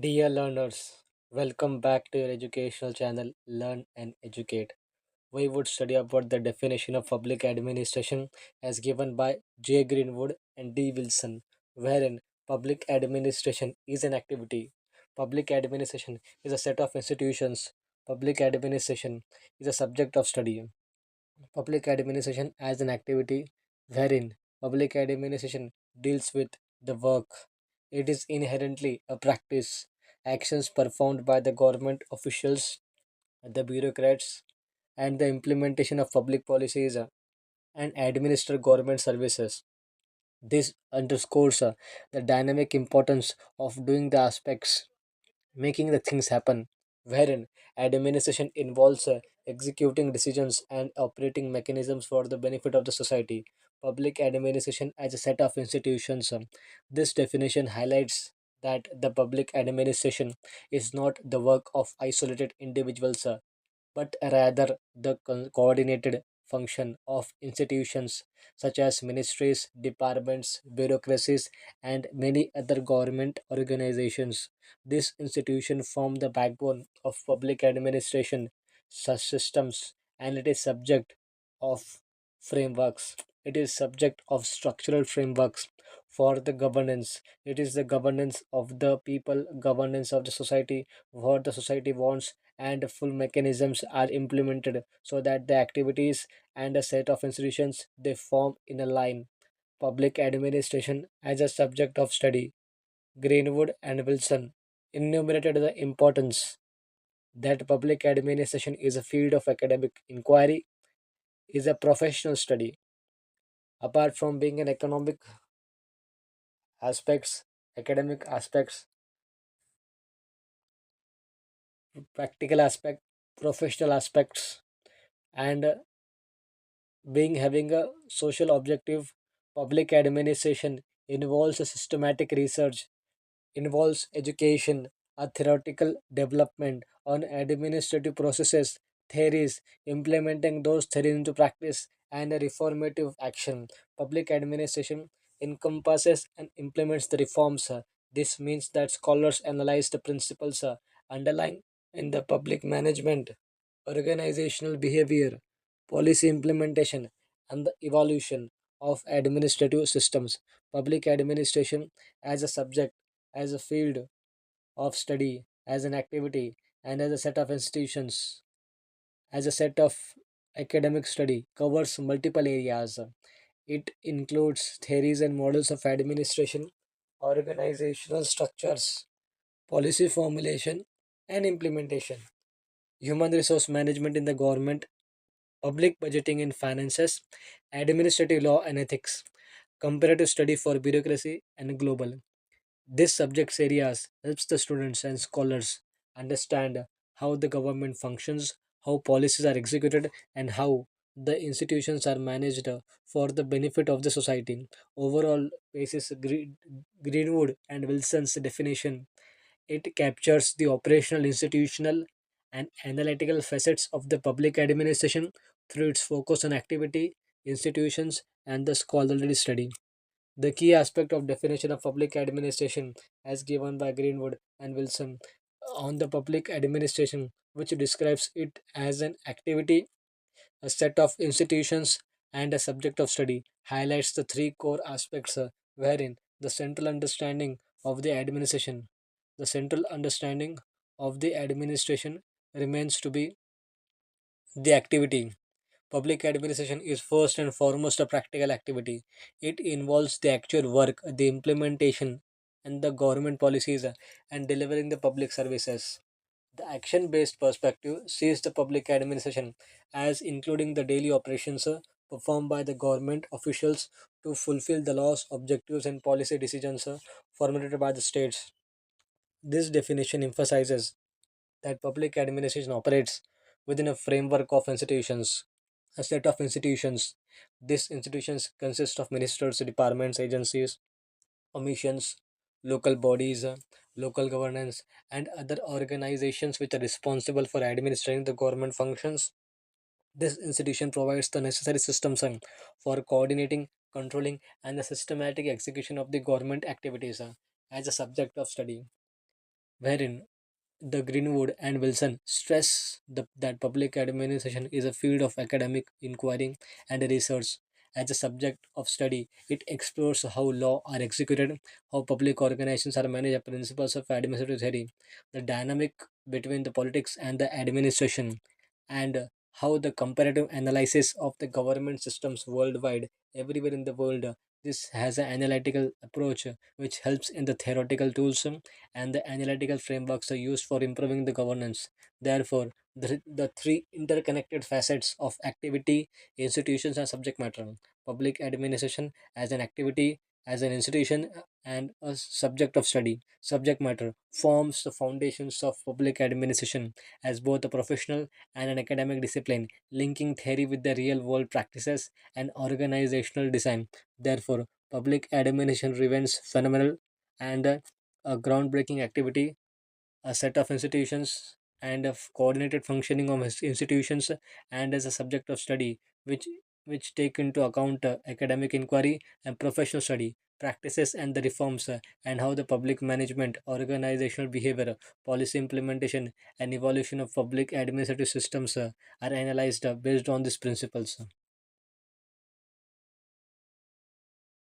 Dear learners, welcome back to your educational channel Learn and Educate. We would study about the definition of public administration as given by J. Greenwood and D. Wilson, wherein public administration is an activity. Public administration is a set of institutions. Public administration is a subject of study. Public administration as an activity wherein public administration deals with the work. It is inherently a practice, actions performed by the government officials, the bureaucrats, and the implementation of public policies and administer government services. This underscores the dynamic importance of doing the aspects making the things happen, wherein administration involves executing decisions and operating mechanisms for the benefit of the society. Public administration as a set of institutions. This definition highlights that the public administration is not the work of isolated individuals, but rather the coordinated function of institutions such as ministries, departments, bureaucracies, and many other government organizations. These institutions form the backbone of public administration systems, and it is subject of frameworks. It is subject of structural frameworks for the governance. It is the governance of the people, governance of the society, what the society wants, and full mechanisms are implemented so that the activities and a set of institutions they form in a line. Public administration as a subject of study. Greenwood and Wilson enumerated the importance that public administration is a field of academic inquiry, is a professional study. Apart from being an economic aspects, academic aspects, practical aspect, professional aspects, and being having a social objective, public administration involves a systematic research, involves education, a theoretical development on administrative processes, theories, implementing those theories into practice, and a reformative action. Public administration encompasses and implements the reforms. This means that scholars analyze the principles underlying in the public management, organizational behavior, policy implementation, and the evolution of administrative systems. Public administration as a subject, as a field of study, as an activity, and as a set of institutions, as a set of academic study, covers multiple areas. It includes theories and models of administration, organizational structures, policy formulation and implementation, human resource management in the government, public budgeting and finances, administrative law and ethics, comparative study for bureaucracy and global. This subjects areas helps the students and scholars understand how the government functions, how policies are executed, and how the institutions are managed for the benefit of the society. Overall, basis Greenwood and Wilson's definition, it captures the operational, institutional, and analytical facets of the public administration through its focus on activity, institutions, and the scholarly study. The key aspect of definition of public administration as given by Greenwood and Wilson on the public administration, which describes it as an activity, a set of institutions, and a subject of study, highlights the three core aspects wherein the central understanding of the administration, the central understanding of the administration remains to be the activity. Public administration is first and foremost a practical activity. It involves the actual work, the implementation, and the government policies and delivering the public services. The action based perspective sees the public administration as including the daily operations performed by the government officials to fulfill the laws, objectives, and policy decisions formulated by the states. This definition emphasizes that public administration operates within a framework of institutions, a set of institutions. These institutions consist of ministers, departments, agencies, commissions, local bodies, local governance, and other organizations which are responsible for administering the government functions. This institution provides the necessary systems for coordinating, controlling, and the systematic execution of the government activities as a subject of study. wherein the Greenwood and Wilson stress that public administration is a field of academic inquiry and research. As a subject of study, it explores how law are executed, how public organizations are managed, principles of administrative theory, the dynamic between the politics and the administration, and how the comparative analysis of the government systems worldwide, everywhere in the world. This has an analytical approach which helps in the theoretical tools and the analytical frameworks are used for improving the governance. Therefore, the three interconnected facets of activity, institutions, and subject matter, public administration as an activity, as an institution, and a subject of study, subject matter, forms the foundations of public administration as both a professional and an academic discipline, linking theory with the real world practices and organizational design. Therefore, public administration remains phenomenal and a groundbreaking activity, a set of institutions, and a coordinated functioning of institutions, and as a subject of study, which take into account academic inquiry and professional study practices and the reforms, and how the public management, organizational behavior, policy implementation, and evolution of public administrative systems are analyzed based on these principles.